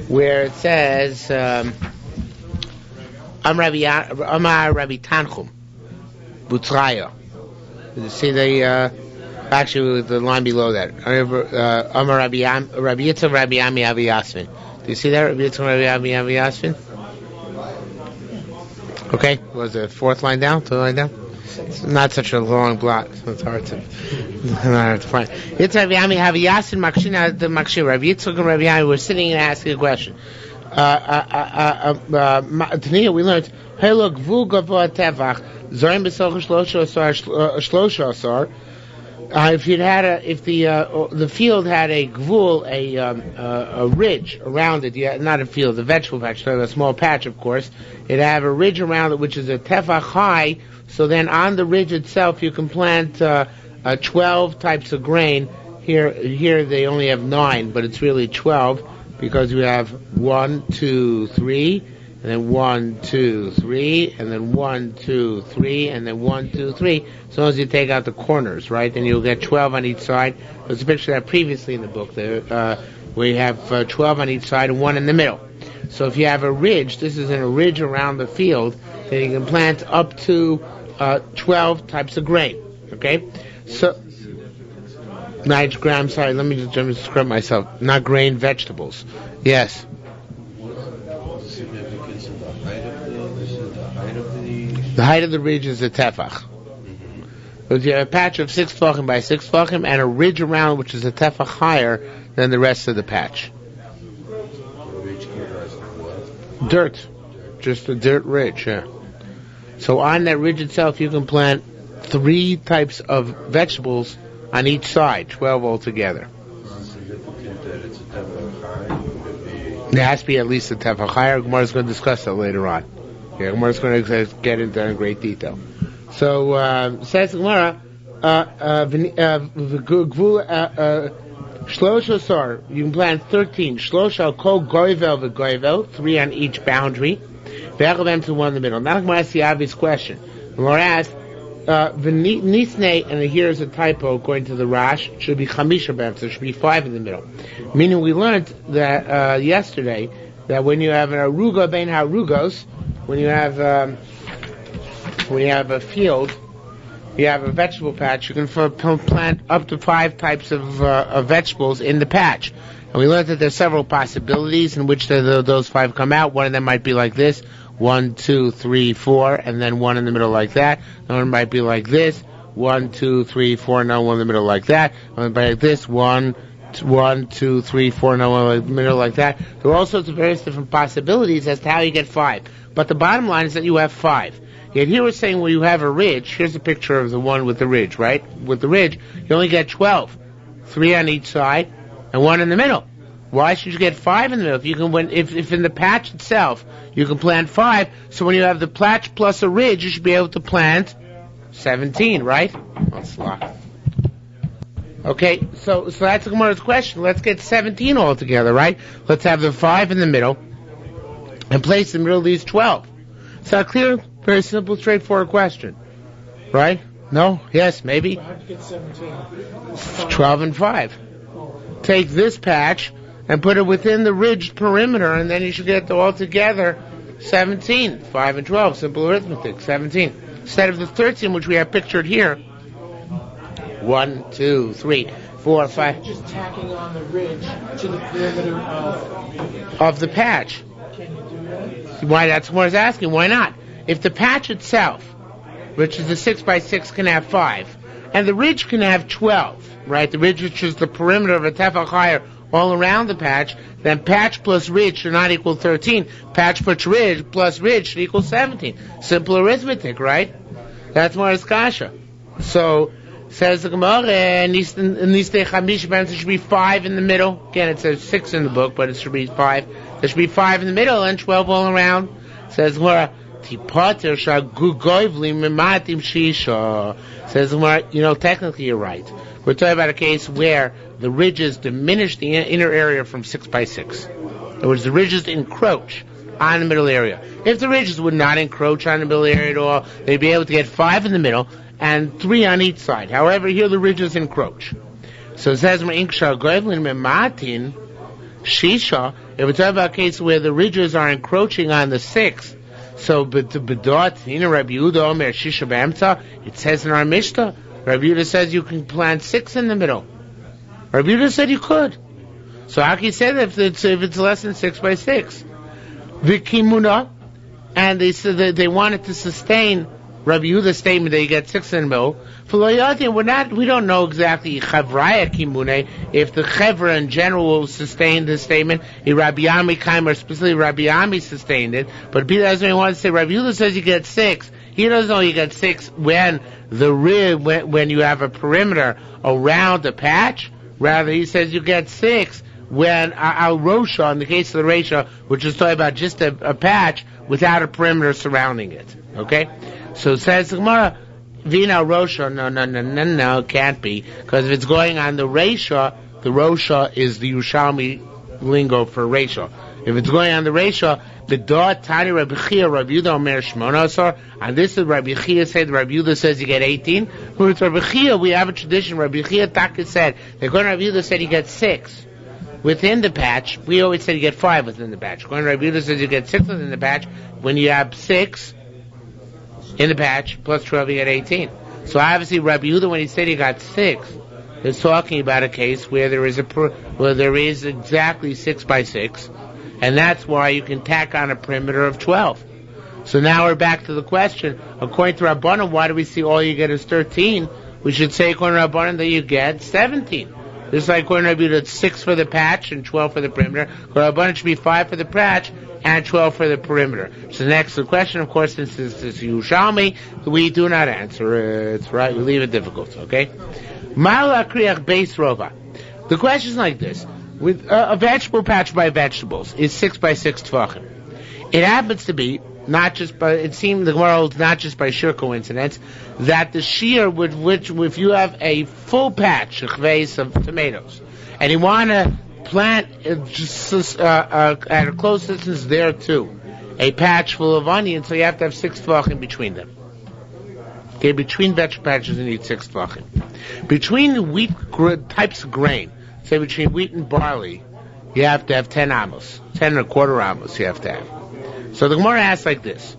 where it says, Amar Rabbi Tanchum, Butzraya. You see actually the line below that. Amar Rabbi Yitzchak Rabbi Ami Avi Yasmin. Do you see that? Rabbi Yitzchak Rabbi Ami Avi Yasmin? Okay, was the fourth line down? Third line down? It's not such a long block, so it's hard to find. Yitzchak Rabbi Ami Avi Yasmin Makshina the Makshir. Rabbi Yitzchak and Rabbi Ami were sitting and asking a question. Taniya, we learned, hey look, Gvul Gavoa Tevach, Zorim B'Soch Shlosha Asar. If the field had a gvul, a ridge around it, not a field, a vegetable patch, so a small patch, of course, it'd have a ridge around it, which is a tefach high. So then on the ridge itself, you can plant 12 types of grain. Here they only have 9, but it's really 12 because you have 1, 2, 3. And then 1, 2, 3, and then 1, 2, 3, and then 1, 2, 3. As long as you take out the corners, right? Then you'll get 12 on each side. There's a picture of that previously in the book, where you have 12 on each side and 1 in the middle. So if you have a ridge, this is in a ridge around the field, then you can plant up to 12 types of grain. Okay? So, I'm sorry, let me just correct myself. Not grain, vegetables. Yes. The height of the ridge is a tefach. So you have a patch of 6 tefachim by 6 tefachim and a ridge around which is a tefach higher than the rest of the patch. Dirt. Just a dirt ridge, yeah. So on that ridge itself you can plant 3 types of vegetables on each side, 12 altogether. There has to be at least a tefach higher. Gemara is going to discuss that later on. Yeah, Gemara is going to get into that in great detail. So, says Gemara, Shlosha Sar, you can plant 13. Shlosha Kol Goivel v'Goivel, 3 on each boundary. Ve'echavem to 1 in the middle. Now Gemara asks the obvious question. Gemara asks, Nisne, and here is a typo according to the Rash, it should be Chamisha Bem, so there should be 5 in the middle. Meaning we learned that yesterday that when you have an aruga bein harugos, when you have a field, you have a vegetable patch, you can plant up to 5 types of vegetables in the patch. And we learned that there's several possibilities in which those 5 come out. One of them might be like this, 1, 2, 3, 4, and then 1 in the middle like that. Another might be like this, 1, 2, 3, 4, and then 1 in the middle like that. Another might be like this, 1, 2, 3, 4, and then 1 in the middle like that. There are all sorts of various different possibilities as to how you get 5. But the bottom line is that you have 5. Yet here we're saying where you have a ridge, here's a picture of the one with the ridge, right? With the ridge, you only get 12. 3 on each side, and 1 in the middle. Why should you get 5 in the middle? If you can, if in the patch itself you can plant 5, so when you have the patch plus a ridge, you should be able to plant 17, right? Let's lock. Okay, so that's Gemara's question. Let's get 17 all together, right? Let's have the 5 in the middle and place in the middle of these 12. Is that clear? Very simple, straightforward question, right? No? Yes? Maybe? How'd you get 17? 12 and 5. Take this patch and put it within the ridged perimeter, and then you should get all together 17. 5 and 12, simple arithmetic, 17. Instead of the 13, which we have pictured here, 1, 2, 3, 4, 5. Just tacking on the ridge to the perimeter of the patch. Can you do that? Why? That's what I was asking. Why not? If the patch itself, which is a 6 by 6, can have 5, and the ridge can have 12, right? The ridge, which is the perimeter of a tefach higher all around the patch, then patch plus ridge should not equal 13. Patch plus ridge should equal 17. Simple arithmetic, right? That's more kasha. So, says the Gemara, there should be 5 in the middle. Again, it says 6 in the book, but it should be 5. There should be 5 in the middle and 12 all around. Says Gemara, says Gemara, technically you're right. We're talking about a case where the ridges diminish the inner area from 6 by 6. In other words, the ridges encroach on the middle area. If the ridges would not encroach on the middle area at all, they'd be able to get 5 in the middle and 3 on each side. However, here the ridges encroach. So it says, Shisha, If we're talking about a case where the ridges are encroaching on the 6, so bedot, Rabbi Yehuda Omer Shisha B'Emtza, it says in our Mishnah, Rabbi Yehuda says you can plant 6 in the middle. Rabbi Yehuda said you could. So how can you say that if it's less than 6 by 6? Vikimuna, and they said that they wanted to sustain Rabbi Yehuda's statement that you get 6 in the middle. We don't know exactly Chavraya Kimune, if the Chevra in general will sustain the statement, if Rabbi Ami Kaim, or specifically Rabbi Ami sustained it, but Peter doesn't want to say, Rabbi Yehuda says you get 6. He doesn't know you get 6 when the rib, when you have a perimeter around a patch. Rather, he says you get 6 when Al Rosha, in the case of the Resha, which is talking about just a patch without a perimeter surrounding it. Okay? So says the Gemara, Vina Rosha, no, it can't be. Because if it's going on the Resha is the Yerushalmi lingo for Resha. If it's going on the Resha, the Dot Tani Rabbi Chia, Rabbi Yehuda Omer Shmonasar, and this is Rabbi Chia said, Rabbi Yehuda says you get 18. With Rabbi Chia, we have a tradition. Rabbi Chia Taka said, according to Rabbi Yehuda said you get 6 within the patch. We always said you get 5 within the patch. According to Rabbi Yehuda says you get 6 within the patch. When you have 6 in the patch, plus 12, you get 18. So obviously, Rabbi Yehuda, when he said he got 6, is talking about a case where there is exactly 6 by 6, and that's why you can tack on a perimeter of 12. So now we're back to the question. According to Rabbanan, why do we see all you get is 13? We should say, according to Rabbanan, that you get 17. Just like according to Rabbi Yehuda, it's 6 for the patch and 12 for the perimeter. According to Rabbanan, it should be 5 for the patch and 12 for the perimeter. So next, the question, of course, since this is Yerushalmi, we do not answer. It's right. We leave it difficult. Okay. Ma'ala kriyach beis rova. The question is like this: with a vegetable patch by vegetables is 6 by 6 tefachim. It happens to be not just by. It seemed the Gemara holds not just by sheer coincidence that the shiur with which, if you have a full patch of tomatoes and you want to plant at a close distance there too, a patch full of onions, so you have to have 6 tefachim between them. Okay, between vegetable patches you need 6 tefachim. Between the wheat types of grain, say between wheat and barley, you have to have 10 amos, 10 and a quarter amos you have to have. So the Gemara asks like this: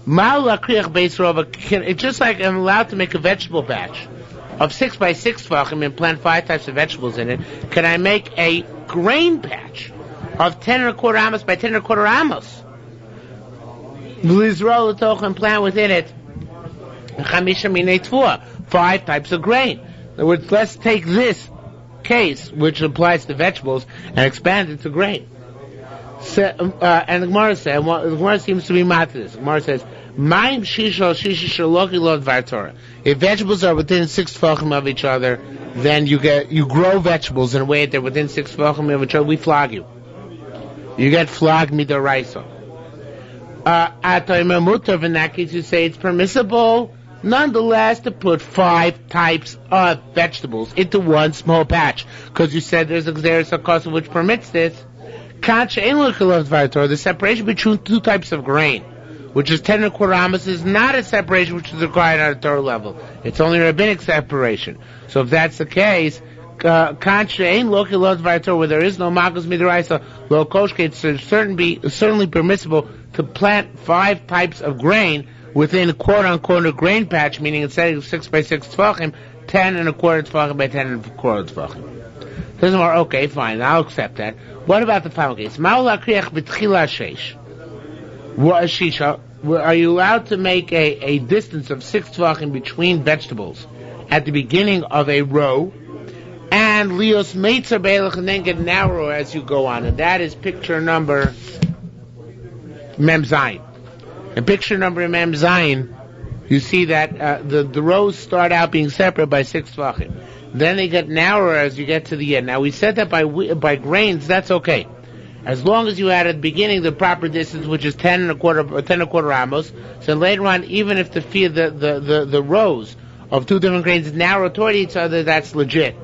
it's just like I'm allowed to make a vegetable patch of 6 by 6 tefachim and plant 5 types of vegetables in it. Can I make a grain patch of 10 and a quarter amos by 10 and a quarter amos? And plant within it 5 types of grain. In other words, let's take this case, which applies to vegetables, and expand it to grain. So, and the Gemara said, the Gemara seems to be mad to this. The Gemara says, if vegetables are within 6 tefachim of each other, then you grow vegetables in a way that they're within 6 tefachim of each other, we flog you. You get flogged midoraisa. In that case, you say it's permissible, nonetheless, to put 5 types of vegetables into one small patch, because you said there's a cause which permits this. The separation between 2 types of grain, which is 10 and a quarter amos, is not a separation which is required at a Torah level. It's only a rabbinic separation. So if that's the case, where there is no magus midoraisa, lo koshke, it's certainly permissible to plant 5 types of grain within a quote-unquote a grain patch, meaning instead of 6 by 6 tefachim, 10 and a quarter tefachim by 10 and a quarter tefachim. Doesn't matter. Okay, fine, I'll accept that. What about the final case? Are you allowed to make a distance of 6 tefachim between vegetables at the beginning of a row, and lios meitzer beilach, and then get narrower as you go on? And that is picture number Mem Zayin. In picture number Mem Zayin, you see that the rows start out being separate by 6 tefachim. Then they get narrower as you get to the end. Now we said that by grains, that's okay, as long as you had at the beginning the proper distance, which is 10 and a quarter amos. So later on, even if the rows of 2 different grains narrow toward each other, that's legit.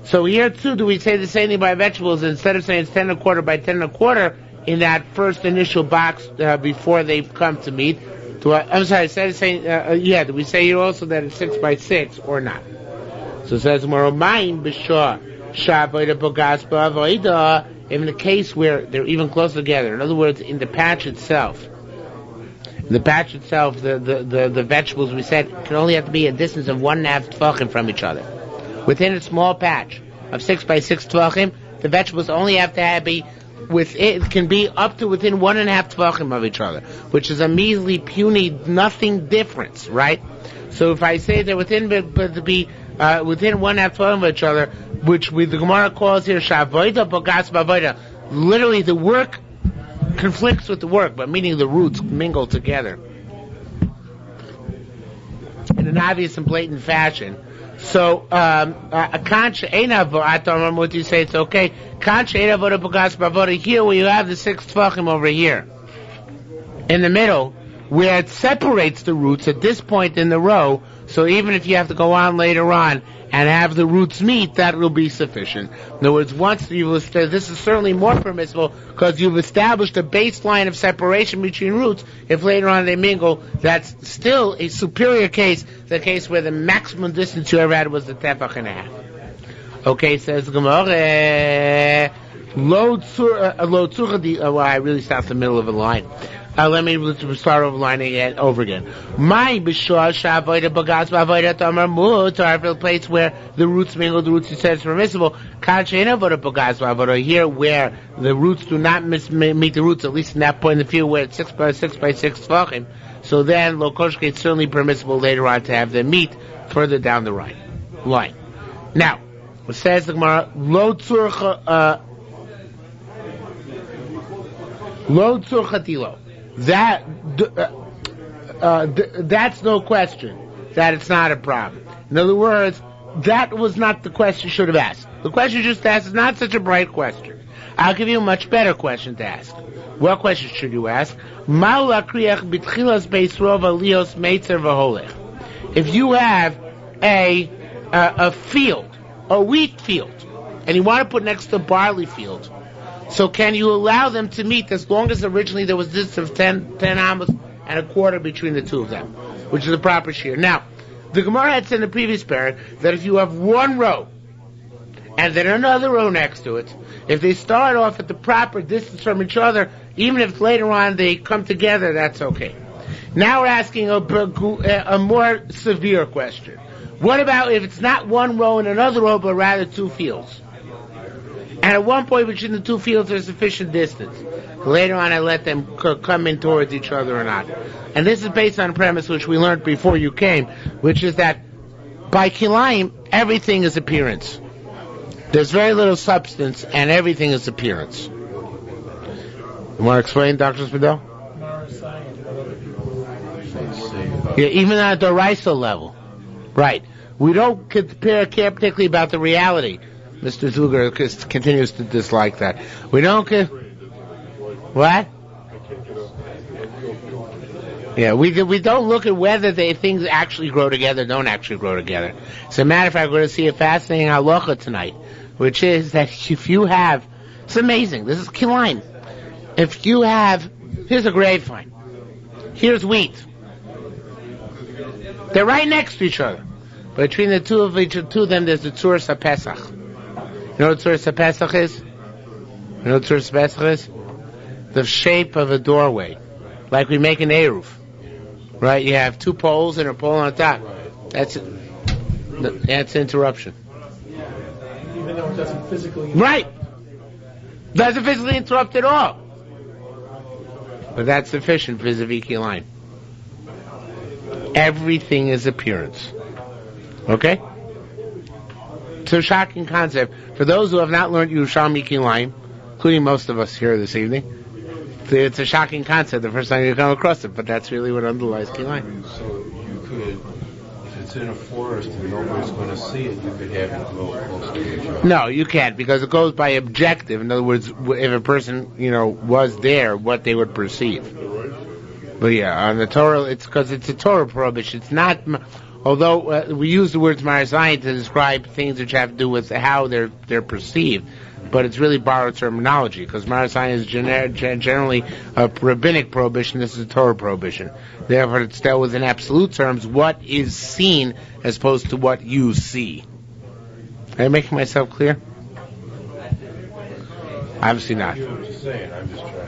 So here too, do we say the same thing by vegetables? Instead of saying it's 10 and a quarter by 10 and a quarter in that first initial box before they've come to meet? Instead of saying do we say here also that it's 6 by 6 or not? So it says, in the case where they're even closer together, in other words, in the patch itself, the vegetables we said can only have to be a distance of 1.5 tefachim from each other. Within a small patch of 6 by 6 tefachim, the vegetables only have to be it can be up to within 1.5 tefachim of each other, which is a measly, puny, nothing difference, right? So if I say they're within 1.5 tefachim of each other, which the Gemara calls here shavoida bogas bavoida, literally the work conflicts with the work, but meaning the roots mingle together in an obvious and blatant fashion. So a concha einav, I don't remember what you say. It's okay. Concha einav bogas bavoda. Here, where you have the 6 tefachim over here, in the middle, where it separates the roots at this point in the row. So even if you have to go on later on and have the roots meet, that will be sufficient. In other words, once this is certainly more permissible because you've established a baseline of separation between roots. If later on they mingle, that's still a superior case, the case where the maximum distance you ever had was the tefach and a half. Okay, says Gemara, I really stopped the middle of a line. Let me start over line again, over again. My b'shor shavoida bagas b'avoida tamar mutar, for the place where the roots mingle, the roots you said is permissible. Kanchena avoda bagas b'avoida, here where the roots do not meet the roots, at least in that point in the field where it's 6 by 6 by 6 tefachim. So then lokoshke, it's certainly permissible later on to have them meet further down the line. Now, it says the Gemara, lo tzurchatilo. That's no question that it's not a problem. In other words, that was not the question you should have asked. The question you just asked is not such a bright question. I'll give you a much better question to ask. What question should you ask? If you have a field, a wheat field, and you want to put next to a barley field, so can you allow them to meet as long as originally there was this of 10 amos and a quarter between the two of them, which is the proper shiur. Now, the Gemara had said in the previous parak that if you have one row and then another row next to it, if they start off at the proper distance from each other, even if later on they come together, that's okay. Now we're asking a more severe question. What about if it's not one row and another row, but rather two fields? And at one point between the two fields there's sufficient distance. Later on I let them come in towards each other or not. And this is based on a premise which we learned before you came, which is that by Kilayim, everything is appearance. There's very little substance and everything is appearance. You want to explain, Dr. Spadell? Yeah, even at the Raisa level. Right. We don't care particularly about the reality. Mr. Zuger continues to dislike that. We don't care. What? Yeah, we don't look at whether things actually grow together, don't actually grow together. As a matter of fact, we're going to see a fascinating halacha tonight, which is that if you have, it's amazing, this is Kilayim. If you have, here's a grapevine, here's wheat. They're right next to each other. Between the two of them, there's the Tzuras HaPesach. You know what Tzuras HaPesach is? You know what Tzuras HaPesach is? The shape of a doorway. Like we make an Eruv. Right? You have two poles and a pole on top. That's interruption. Even though it doesn't physically... Right! Doesn't physically interrupt at all. But that's sufficient vis-a-vis Kilayim. Everything is appearance. Okay? It's a shocking concept. For those who have not learned Yerushalmi Kilayim, including most of us here this evening, it's a shocking concept the first time you come across it, but that's really what underlies Kilayim. So you could, if it's in a forest and nobody's going to see it, you could have it go close to each other. No, you can't, because it goes by objective. In other words, if a person, was there, what they would perceive. But yeah, on the Torah, it's because it's a Torah prohibition. It's not, although we use the words Marasayan to describe things which have to do with how they're perceived, but it's really borrowed terminology, because Marasayan is generally a rabbinic prohibition. This is a Torah prohibition. Therefore, it's dealt with in absolute terms, what is seen as opposed to what you see. Am I making myself clear? Obviously not. I'm just saying, I'm just trying to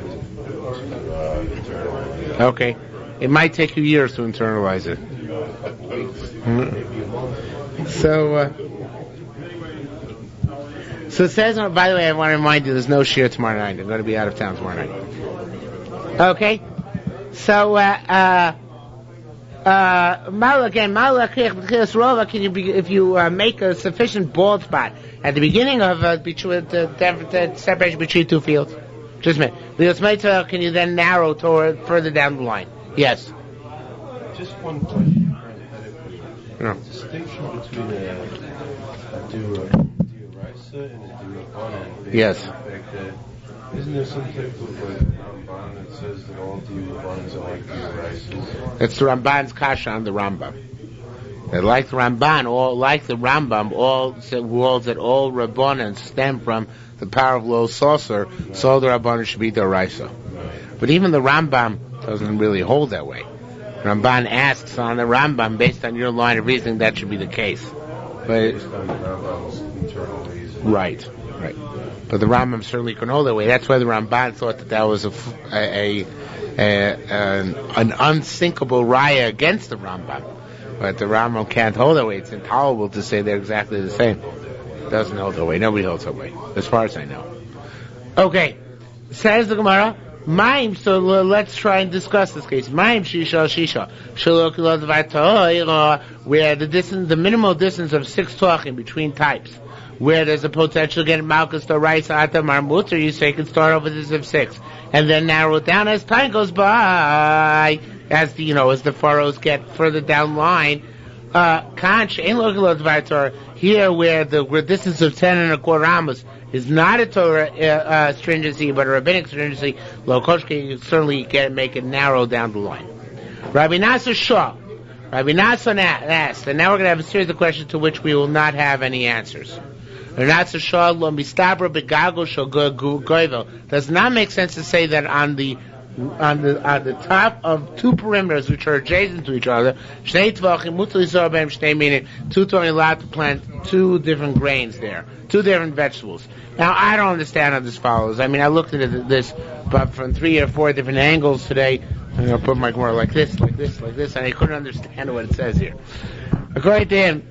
internalize it. Okay. It might take you years to internalize it. A couple weeks, Mhm. maybe a month. So it says, by the way, I want to remind you, there's no shiur tomorrow night. I'm going to be out of town tomorrow night. Okay? So, if you make a sufficient bald spot at the beginning of the separation between two fields, just a minute. Can you then narrow toward further down the line? Yes. Just one question. No. Distinction between a diurasa and a diurabana. Yes. Isn't there some type of Ramban that says that all diurabanas are like diurasas? It's the Ramban's kasha on the Rambam. They like the Ramban, all rules that all Rabbanan stem from the power of low saucer, so the Rabbanan should be deraisa. But even the Rambam doesn't really hold that way. Ramban asks on the Rambam, based on your line of reasoning, that should be the case. But Based on the Rambam's internal reason. right. But the Rambam certainly can hold that way. That's why the Ramban thought that was an unsinkable raya against the Rambam. But the Rambam can't hold that way. It's intolerable to say they're exactly the same. It doesn't hold that way. Nobody holds that way, as far as I know. Okay, says the Gemara. Maim, so let's try and discuss this case. Maim shisha, where the minimal distance of 6 talking between types, where there's a potential to get Malkus to Raisa Ata Marmuter, you say you can start over this of 6, and then narrow it down as time goes by, as the furrows get further down the line. Here, where the distance of 10.25 amos is not a Torah stringency, but a rabbinic stringency, Lokoshke, you certainly can make it narrow down the line. Rabbi Nasser Shah. Rabbi Nasser asked, and now we're going to have a series of questions to which we will not have any answers. Rabbi Nasser Shah, does not make sense to say that on the top of two perimeters which are adjacent to each other, two tefachim allowed to plant two different grains there, two different vegetables. Now I don't understand how this follows. I mean, I looked at this, but from 3 or 4 different angles today. I'm going to put my Gemara like this, and I couldn't understand what it says here. According to him,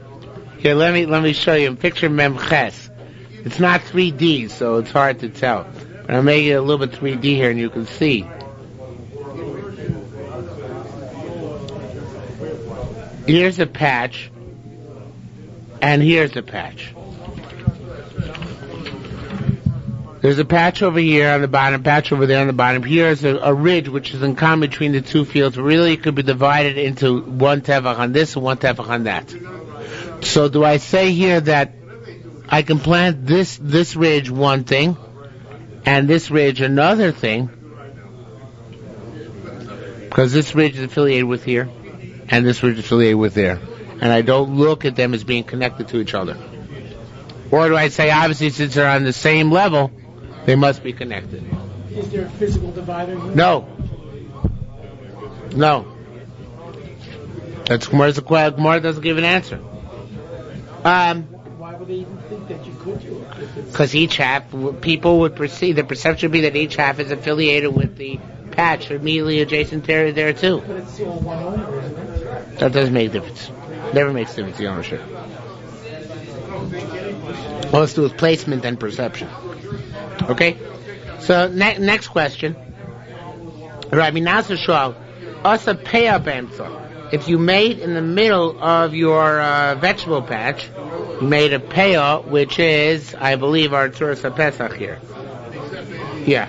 here let me show you. Picture Memches. It's not 3D, so it's hard to tell. But I'll make it a little bit 3D here, and you can see. Here's a patch, and here's a patch. There's a patch over here on the bottom, patch over there on the bottom. Here's a ridge which is in common between the two fields. Really, it could be divided into one tefach on this and one tefach on that. So do I say here that I can plant this ridge one thing, and this ridge another thing, because this ridge is affiliated with here, and this ridge is affiliated with there, and I don't look at them as being connected to each other? Or do I say, obviously, since they're on the same level, they must be connected? Is there a physical divider here? No. That's Gemara's question. Gemara doesn't give an answer. Why would they even think that you could do it? Because each half, people would perceive, the perception would be that each half is affiliated with the patch immediately adjacent to there too. But it's all one owner, isn't it? That doesn't make a difference. Never makes a difference, the ownership. All let's do is placement and perception. Okay? So, next question. Rabbi Nasser Shal, Asa Peah B'emtza. If you made in the middle of your vegetable patch, you made a peah, which is, I believe, our Tzuras HaPesach here. Yeah.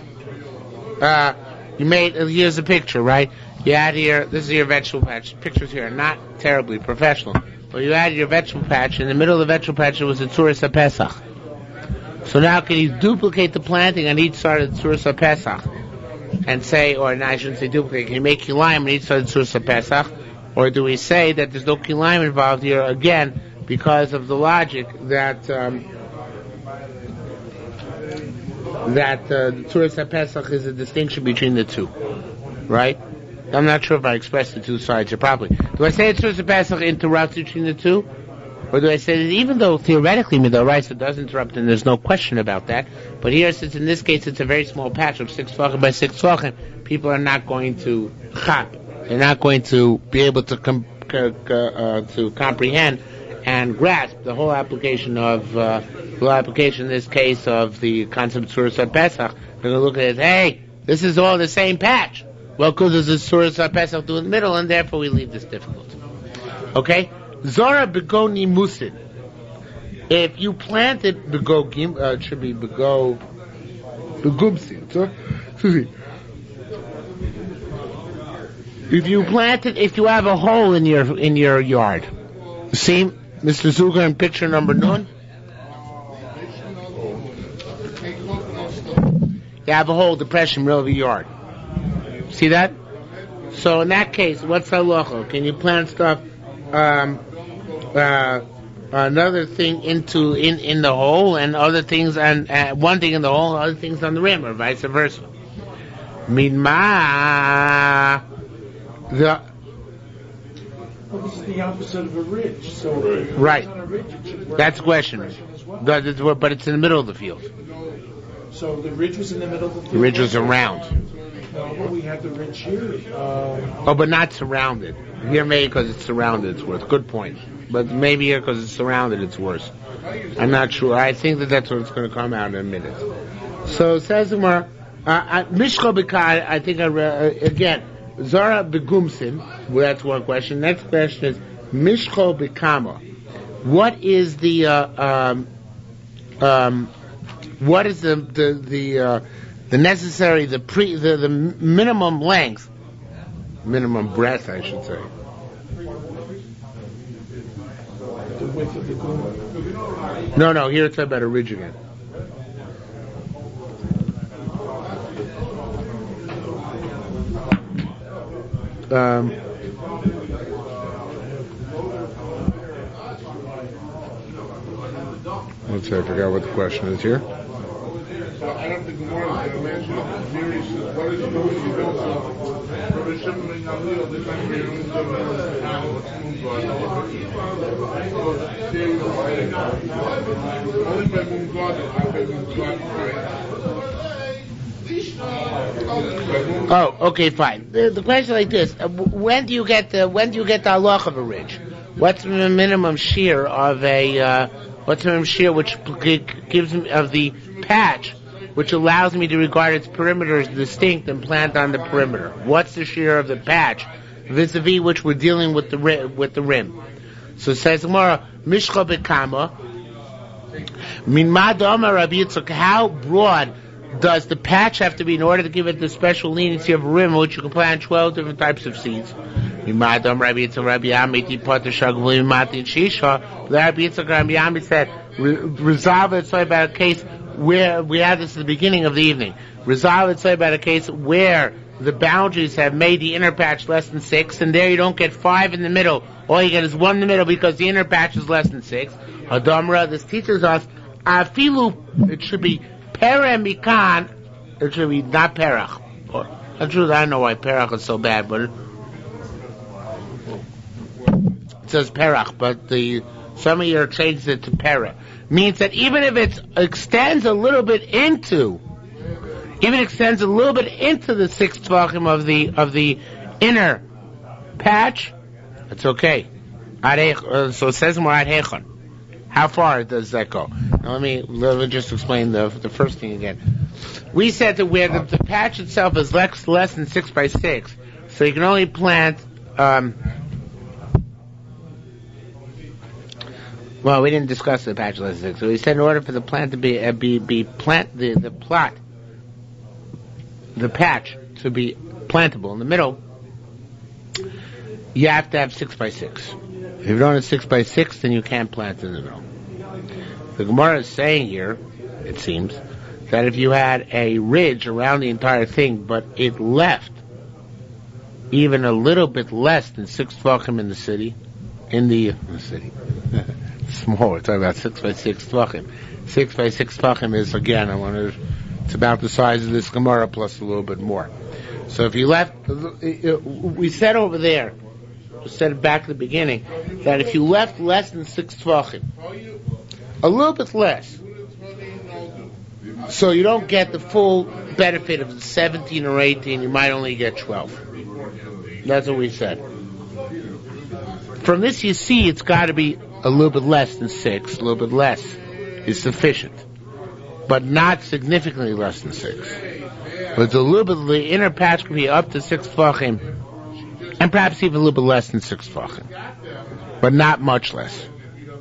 You made, here's a picture, right? You add here, this is your vegetable patch. Pictures here are not terribly professional. But you added your vegetable patch. In the middle of the vegetable patch, there was a Tzuras HaPesach. So now can you duplicate the planting on each side of the Tzuras HaPesach? And say, or no, I shouldn't say duplicate, can you make kilayim on each side of the Tzuras HaPesach? Or do we say that there's no kilayim involved here, again, because of the logic that the Tzuras HaPesach is a distinction between the two, right? I'm not sure if I expressed the two sides here properly. Do I say the Tzuras HaPesach interrupts between the two? Or do I say that even though theoretically Midoraisa does interrupt and there's no question about that, but here, since in this case it's a very small patch of 6 tefachim by 6 tefachim, people are not going to chap. They're not going to be able to comprehend and grasp the whole application of in this case of the concept of Surah Pesach. They're going to look at it, hey, this is all the same patch. Well, because there's a Surah Pesach in the middle, and therefore we leave this difficult. Okay? Zora begoni musid. If you planted begogim, it should be begumsi. If you have a hole in your yard, see, Mr. Zuger in picture number 9. You have a hole, depression, middle of the yard. See that? So in that case, what's halacha? Can you plant stuff? Another thing in the hole, and other things, and one thing in the hole, and other things on the rim, or vice versa. Minma. Well, this is the opposite of a ridge. So right. On a ridge, that's the question. But it's in the middle of the field. So the ridge was in the middle of the field. The ridge was around. No, but we have the ridge here. But not surrounded. Here, maybe because it's surrounded, it's worse. Good point. But maybe here, because it's surrounded, it's worse. I'm not sure. I think that's what it's going to come out in a minute. So it says more. Mishko B'Kai, I think again. Zara begumsim. Well, that's one question. Next question is Mishko B'Kama. What is the necessary the minimum length, minimum breadth, I should say. The width of the guma. No. Here it's about a ridge again. Let's see, I forgot what the question is here. So I don't think the more is going to mention what is going to be built of Yerushalmi Kilayim, the country only by Oh, okay, fine. The question is like this: when do you get the halach of a ridge? What's the minimum shiur of what's the minimum shiur which gives me of the patch, which allows me to regard its perimeter as distinct and plant on the perimeter? What's the shiur of the patch vis-a-vis which we're dealing with the rim? So it says Gemara, Mishcha B'Kama, Min Madama Rabbi Yitzchak, how broad does the patch have to be in order to give it the special leniency of a rim in which you can plant 12 different types of seeds? Rabbi Yitzchak, Rabbi Yami, Potter Shagvuli, Mati, and Shisha. Rabbi Yitzchak, Rabbi Yami said, resolve it so about a case where, we had this at the beginning of the evening, resolve it so about a case where the boundaries have made the inner patch less than 6, and there you don't get 5 in the middle. All you get is 1 in the middle because the inner patch is less than 6. Hadamra, this teaches us, Afilu, it should be Perem Mikan, it should be not Perach. The truth, I don't know why Perach is so bad, but it says Perach, but some of you changed it to Perach. Means that even if it extends a little bit into the 6 tvachim of the inner patch, it's okay. So it says more at Hechon. How far does that go? Now let me just explain the first thing again. We said that where the patch itself is less than 6 by 6, so you can only plant. Well, we didn't discuss the patch less than 6. So we said in order for the plant to be the patch to be plantable in the middle, you have to have 6 by 6. If you don't have 6 by 6, then you can't plant in the middle. The Gemara is saying here, it seems, that if you had a ridge around the entire thing, but it left even a little bit less than 6 tvachim in the city, small, we're talking about 6 by 6 tvachim. 6 by 6 tvachim is, again, it's about the size of this Gemara plus a little bit more. So if you left, we said over there said it back at the beginning, that if you left less than 6 tvachim, a little bit less, so you don't get the full benefit of the 17 or 18, you might only get 12. That's what we said. From this you see it's got to be a little bit less than 6, a little bit less is sufficient, but not significantly less than 6. But it's a little bit, the inner patch could be up to 6 tvachim, and perhaps even a little bit less than 6 tvachim, but not much less.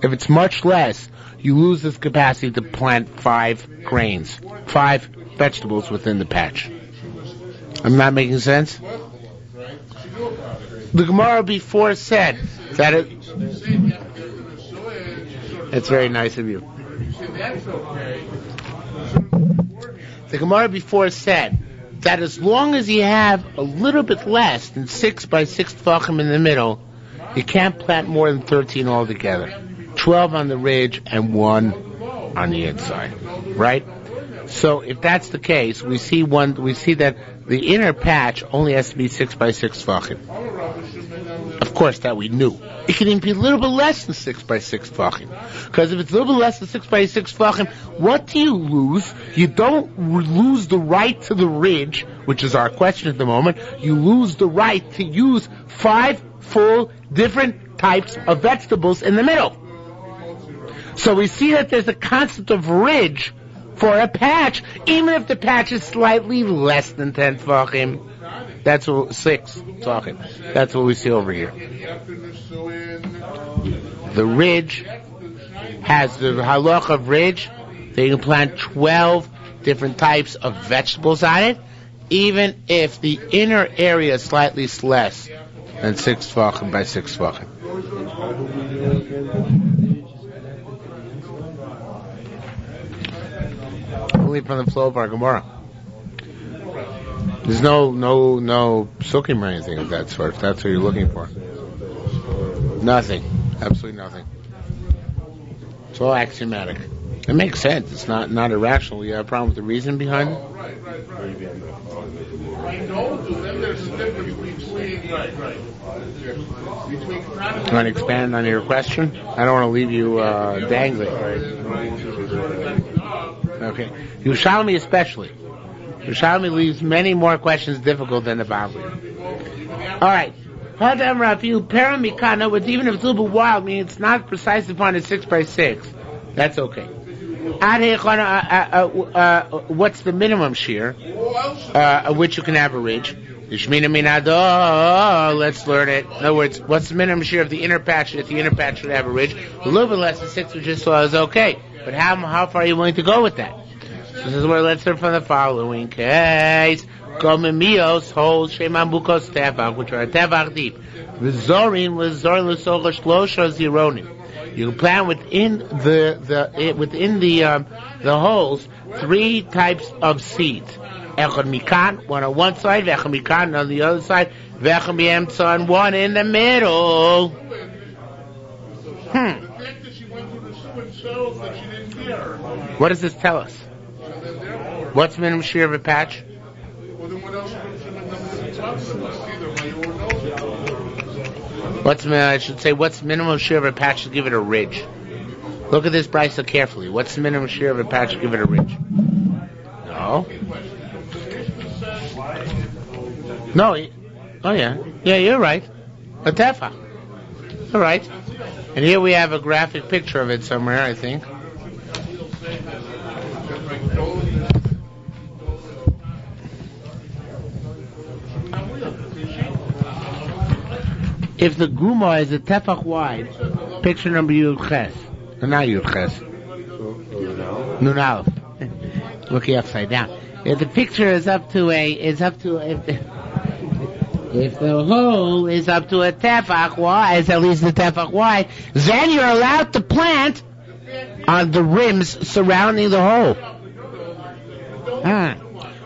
If it's much less, you lose this capacity to plant 5 grains, 5 vegetables within the patch. I'm not making sense? The Gemara before said that it's very nice of you. The Gemara before said that as long as you have a little bit less than 6 by 6 tvachim in the middle, you can't plant more than 13 altogether. 12 on the ridge and 1 on the inside, right? So if that's the case, we see that the inner patch only has to be 6 by 6 tvachim. Of course, that we knew. It can even be a little bit less than 6 by 6 tvachim. Because if it's a little bit less than 6 by 6 tvachim, what do you lose? You don't lose the right to the ridge, which is our question at the moment. You lose the right to use 5 full different types of vegetables in the middle. So we see that there's a concept of ridge for a patch, even if the patch is slightly less than 10 tvachim. That's what 6 tvachim. That's what we see over here. The ridge has the halach of ridge. They can plant 12 different types of vegetables on it, even if the inner area is slightly less than 6 tvachim by 6 tvachim. Only from the flow of our Gemara. There's no sukkim or anything of that sort. If that's what you're looking for. Nothing. Absolutely nothing. It's all axiomatic. It makes sense. It's not irrational. You have a problem with the reason behind it? I know, then there's a difference between. You want to expand on your question? I don't want to leave you dangling. Okay. Yerushalmi especially. Yerushalmi leaves many more questions difficult than the Bavli. Alright. Hadam Rafiu Paramikana, with even if it's a little bit wild, meaning it's not precise upon a 6 by 6. That's okay. What's the minimum shiur of which you can have a ridge? Let's learn it. In other words, what's the minimum shiur of the inner patch if the inner patch should have a ridge? A little bit less than 6, which is okay. But how far are you willing to go with that? So this is where let's learn from the following case. Gomemios hold Sheman Bukos Tevach, which are a Tevach deep. V'zorin l'socha shlosha zironim. You can plant within the holes 3 types of seeds. Echad mikan, one on one side, v'echad mikan on the other side, v'echad mi'emtza on one in the middle. What does this tell us? What's minimum shiur of a patch? What's minimum shiur of a patch to give it a ridge? Look at this brisa carefully. What's the minimum shiur of a patch to give it a ridge? No. Oh yeah, you're right. A tefach. All right. And here we have a graphic picture of it somewhere, I think. If the guma is a tefach wide, picture number Yud Ches, not Yud Ches, Nun Aleph, looking upside down. If the picture is if the hole is up to a tefach wide, is at least a tefach wide, then you're allowed to plant on the rims surrounding the hole.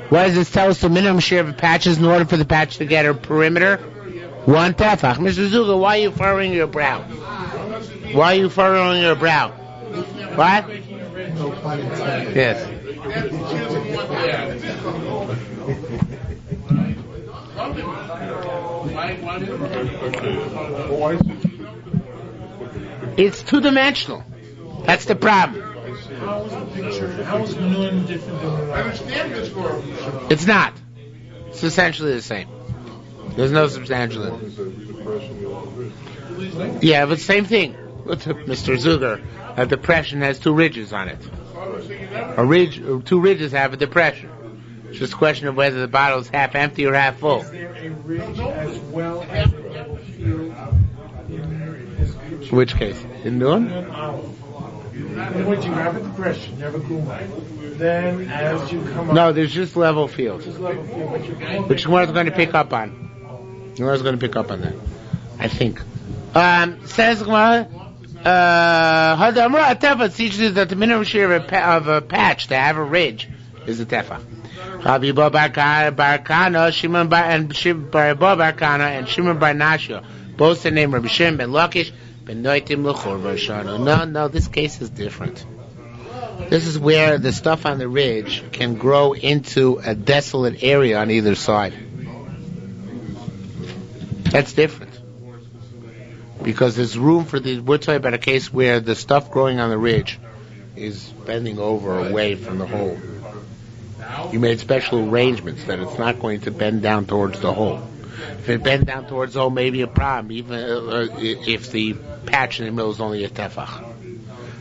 What does this tell us? The minimum shiur of a patch is in order for the patch to get a perimeter? 1 tefach. Mr. Zuga, why are you furrowing your brow? What? Yes. It's two-dimensional. That's the problem. How is the picture? How is Nun different than the I understand this for It's not. It's essentially the same. There's no substantial in it. Yeah, but same thing. Mr. Zuger, a depression has two ridges on it. Two ridges have a depression. It's just a question of whether the bottle is half empty or half full. Is there a ridge as well as a level field in this picture? Which case? In Nun? In Aleph. In other words, you have a depression, you have a guma. Then, as you come up, No, there's just level field. this level field, but you're Which Gemara going to pick up on. Gemara's going to pick up on that, I think. Says Gemara, Hadamra Tefa teaches that the minimum share of a patch to have a ridge is a Tefa. Rabbi Bar Kana, Shimon Bar and Shimon Bar Nashia, both the name Rabbi Shimon ben Lakish ben Noitim L'chor Varshano. No, this case is different. This is where the stuff on the ridge can grow into a desolate area on either side. That's different. Because there's room for the. We're talking about a case where the stuff growing on the ridge is bending over away from the hole. You made special arrangements that it's not going to bend down towards the hole. If it bends down towards the hole, maybe a problem, even if the patch in the middle is only a tefach.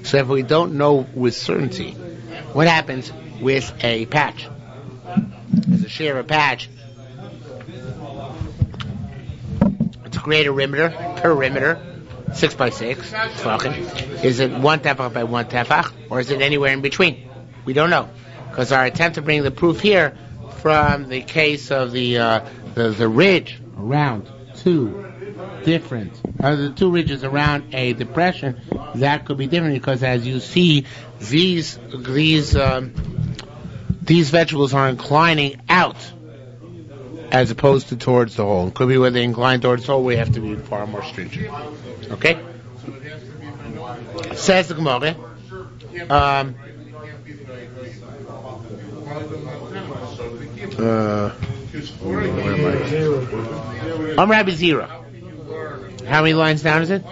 So if we don't know with certainty what happens with a patch, as a share of a patch, to create a perimeter, 6 by 6, is it 1 tefach by 1 tefach, or is it anywhere in between? We don't know, because our attempt to bring the proof here from the case of the ridge around the two ridges around a depression, that could be different, because as you see, these vegetables are inclining out as opposed to towards the hole. It could be where they incline towards the hole. We have to be far more stringent. Okay? Says the Gemara. I'm Rabbi Zero. How many lines down is it?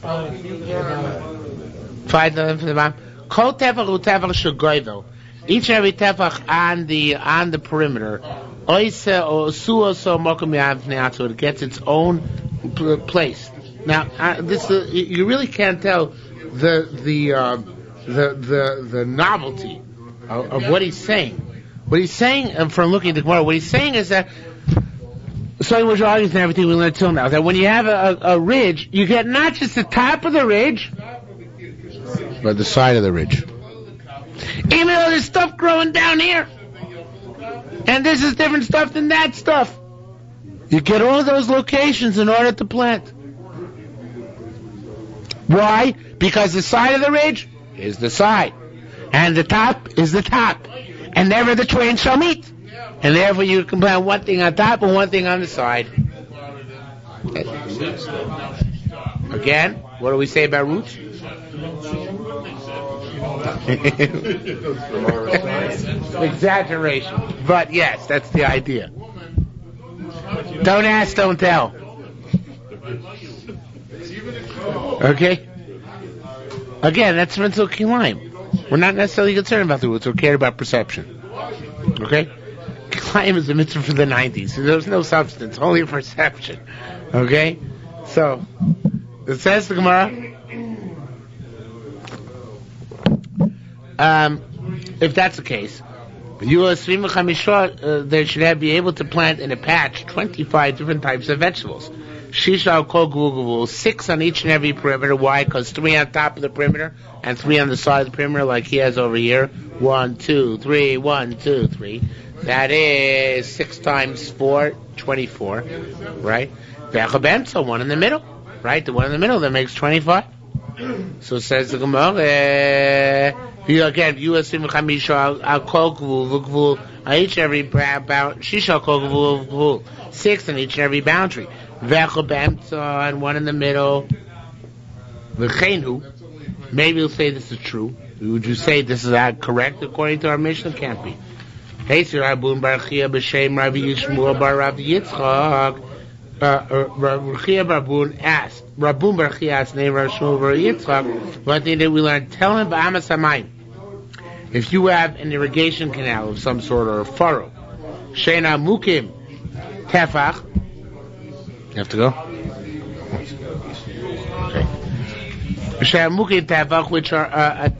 5 lines from the bottom. Kol tefach u tefach shagoyvel. Each and every tefach on the perimeter, it gets its own place. Now, you really can't tell the novelty of what he's saying. What he's saying, from looking at the Gemara, what he's saying is that, so which argues and everything we learned till now, that when you have a ridge, you get not just the top of the ridge, but the side of the ridge. Even though there's stuff growing down here, and this is different stuff than that stuff, you get all those locations in order to plant. Why? Because the side of the ridge is the side, and the top is the top, and never the twain shall meet. And therefore you can plant one thing on top and one thing on the side. Again, what do we say about roots? Exaggeration. But yes, that's the idea. Don't ask, don't tell. Okay? Again, that's Yerushalmi Kilayim. We're not necessarily concerned about the roots, we're cared about perception. Okay? Kilayim is a mitzvah for the 90s. So there's no substance, only perception. Okay? So, it says the Gemara, if that's the case, they should be able to plant in a patch 25 different types of vegetables. Shisha kol gvul, 6 on each and every perimeter. Why? Because 3 on top of the perimeter and 3 on the side of the perimeter, like he has over here. 1, 2, 3, 1, 2, 3. That is 6 times 4, 24, right? So 1 in the middle, right? The one in the middle that makes 25. So says the Gemara. Again, you assume chamisha al kol gvul on each and every shisha kol gvul, 6 on each and every boundary. And 1 in the middle. Maybe you'll say this is true. Would you say this is correct according to our Mishnah? Can't be. Rechia Barbun asked, Rabun Bar Chia asked, Nei Rav Shmuel Bar Yitzchak, what thing did we learn? Tell him Ba'amas HaMayim. If you have an irrigation canal of some sort or a furrow, Sheina Mukim Tefach, you have to go? Okay. Sheina Mukim Tefach, which are I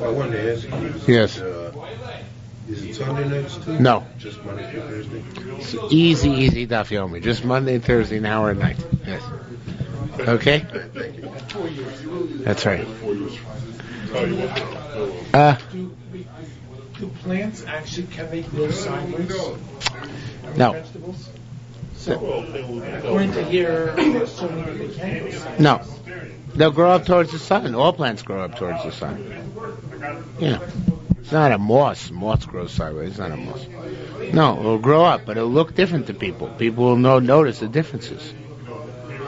wanted to ask you. Yes. Is it Sunday nights too? No. Just Monday through Thursday? It's easy Daf Yomi. Just Monday, Thursday, an hour at night. Yes. Okay? Thank you. That's right. Do plants actually, can they grow sideways? No. Vegetables? So, according to here, assuming that they can grow sideways. No. They'll grow up towards the sun. All plants grow up towards the sun. Yeah. It's not a moss. Moss grows sideways. It's not a moss. No, it'll grow up, but it'll look different to people. People will notice the differences.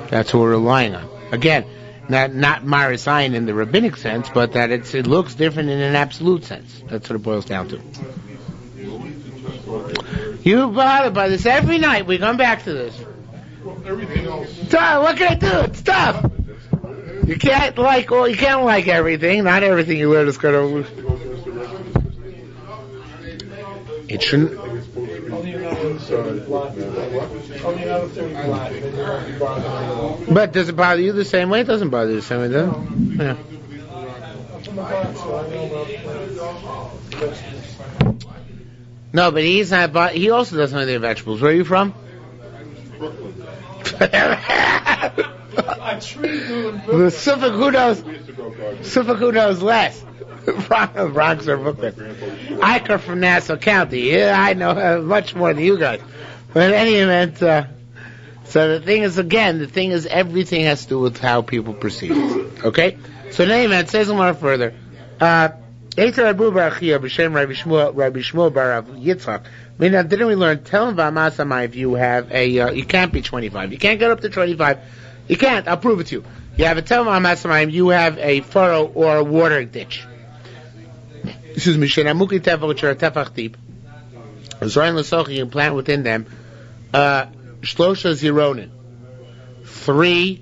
That's what we're relying on. Again, not Maris Ayin in the rabbinic sense, but that it looks different in an absolute sense. That's what it boils down to. You bother by this every night. We come back to this. Everything else. Tough. What can I do? It's tough. You can't like everything. Not everything you learn is going to. It shouldn't. Only another 30 block. Only another 30 block. Then you won't be bothered. But does it bother you the same way? It doesn't bother you the same way, does it? Yeah. I'm from the Bronx, so I know about plants. No, but he's not. He also doesn't know the vegetables. Where are you from? A tree grew in The Brooklyn. Suffolk who knows less. Bronx or Brooklyn. I come from Nassau County. Yeah, I know much more than you guys. But in any event, so the thing is, everything has to do with how people perceive it. Okay? So in any event, it says a lot further. Didn't we learn, tell him Vamasama if you have a, you can't be 25. You can't get up to 25. You can't, I'll prove it to you. You have a tell him Vamasama, you have a furrow or a watering ditch. Excuse me, Shenamuki Tefach, which are a Tefach deep. Zorin L'sochi, you can plant within them, Shlosha Zironin. Three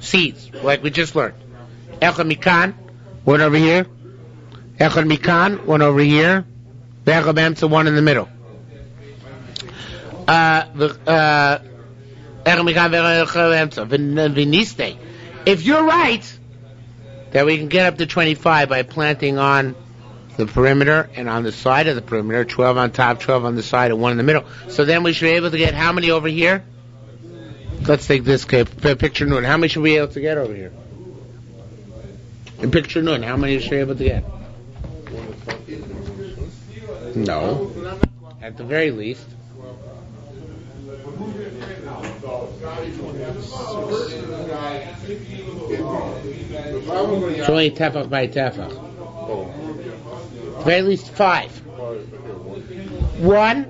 seeds, like we just learned. Echad Mikan, one over here. Echad Mikan, one over here. Echad B'emtza, one in the middle. Echad Mikan, Echad B'emtza. V'niste. If you're right, that we can get up to 25 by planting on the perimeter and on the side of the perimeter, 12 on top, 12 on the side, and 1 in the middle. So then we should be able to get how many over here? Let's take this picture noon. How many should we be able to get over here? In picture noon, how many should we be able to get? No. At the very least. It's only tefach by tefach. At the very least 5. 1,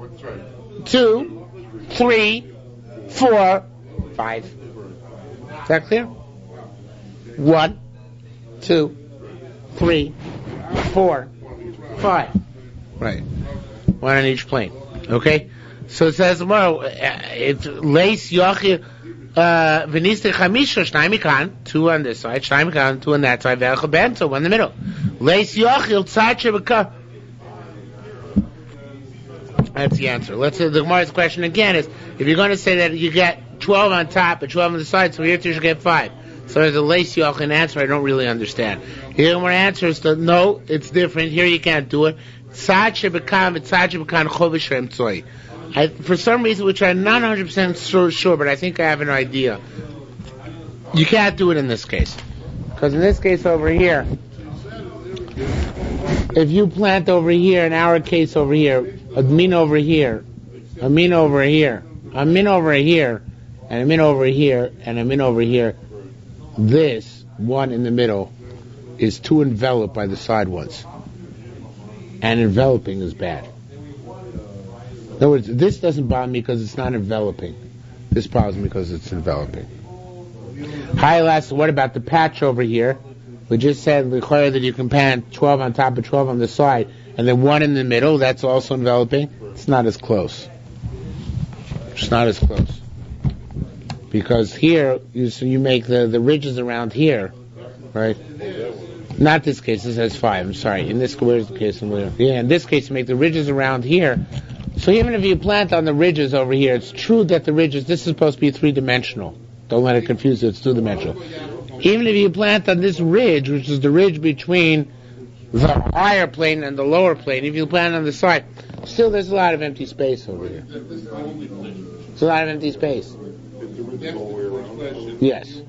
2, 3, 4, 5. Is that clear? 1, 2, 3, 4, 5. Right. 1 on each plane. Okay? So it says tomorrow, it's lace yochir v'niste chamisha shnai mikan, 2 on this side, shnai mikan, 2 on that side, ve'echa bento, 1 in the middle. Lace yochir tzad shebeka. That's the answer. The Gemara's question again is, if you're going to say that you get 12 on top and 12 on the side, so here you should get 5. So there's a lace yochir answer I don't really understand. Here the Gemara answers that no, it's different. Here you can't do it. Tzad shebekan v'tzad shebekan chovish re'emtzoi. For some reason, which I'm not 100% sure, but I think I have an idea. You can't do it in this case. Because in this case over here, if you plant over here, in our case over here, a min over here, a min over here, a min over here, and a min over here, and a min over here, this one in the middle is too enveloped by the side ones. And enveloping is bad. In other words, this doesn't bother me because it's not enveloping. This bothers me because it's enveloping. Hi, last. What about the patch over here? We just said that you can plant 12 on top of 12 on the side, and then one in the middle. That's also enveloping. It's not as close. It's not as close. Because here, you make the ridges around here, right? Not this case. This has 5. I'm sorry. In this, where's the case? Yeah, in this case, you make the ridges around here. So even if you plant on the ridges over here, it's true that the ridges, this is supposed to be 3-dimensional. Don't let it confuse you. It's 2-dimensional. Even if you plant on this ridge, which is the ridge between the higher plane and the lower plane, if you plant on the side, still there's a lot of empty space over here. It's a lot of empty space. Yes.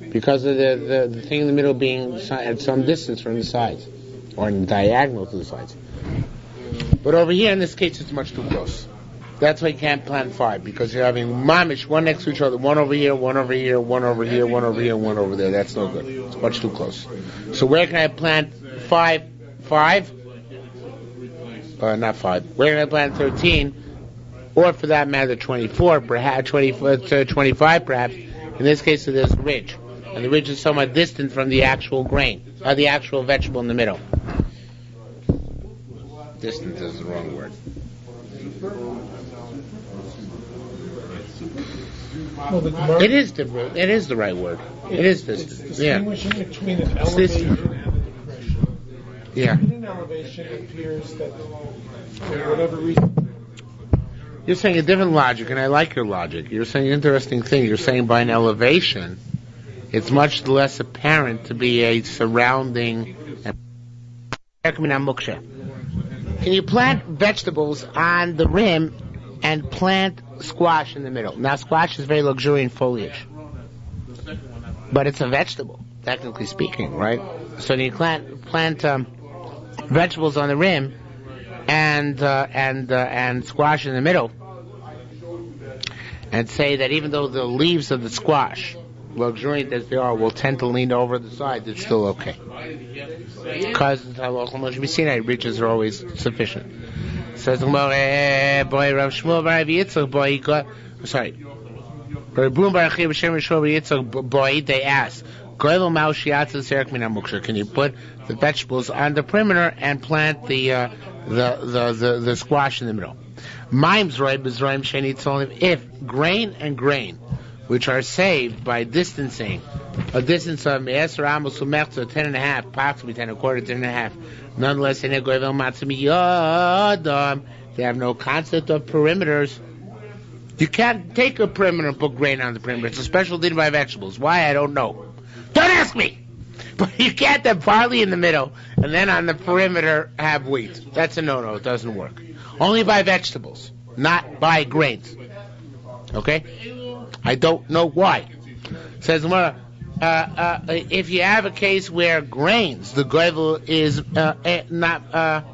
Because of the thing in the middle being at some distance from the sides, or in diagonal to the sides. But over here, in this case, it's much too close. That's why you can't plant 5, because you're having mamish, one next to each other, one over here, one over here, one over here, one over here, one over there. That's no good. It's much too close. So where can I plant 5? 5? Not 5. Where can I plant 13? Or for that matter, 24, perhaps 25, perhaps. In this case, there's a ridge, and the ridge is somewhat distant from the actual grain, or the actual vegetable in the middle. Distant is the wrong word. Well, It is the right word. It is distant. It's distinguishing between an elevation and a depression. Yeah. In an elevation, it appears that for whatever reason. You're saying a different logic, and I like your logic. You're saying an interesting thing. You're saying by an elevation, it's much less apparent to be a surrounding. Can you plant vegetables on the rim and plant squash in the middle? Now, squash is very luxuriant foliage, but it's a vegetable, technically speaking, right? So you plant vegetables on the rim and squash in the middle, and say that even though the leaves of the squash, luxuriant as they are, will tend to lean over the side, it's still okay. Because the halacha Moshe Sinai ridges are always sufficient. Says boy Rav Shmuel Bar Yitzchak boy got sorry. Boy, they asked, can you put the vegetables on the perimeter and plant the squash in the middle? If grain and grain, which are saved by distancing, a distance of 10 1/2, possibly 10 1/4, 10 1/2, nonetheless, they have no concept of perimeters. You can't take a perimeter and put grain on the perimeter. It's a special din by vegetables. Why? I don't know. Don't ask me! But you can't have barley in the middle and then on the perimeter have wheat. That's a no-no. It doesn't work. Only by vegetables, not by grains. Okay? I don't know why. Says if you have a case where grains, the goyvel is not. That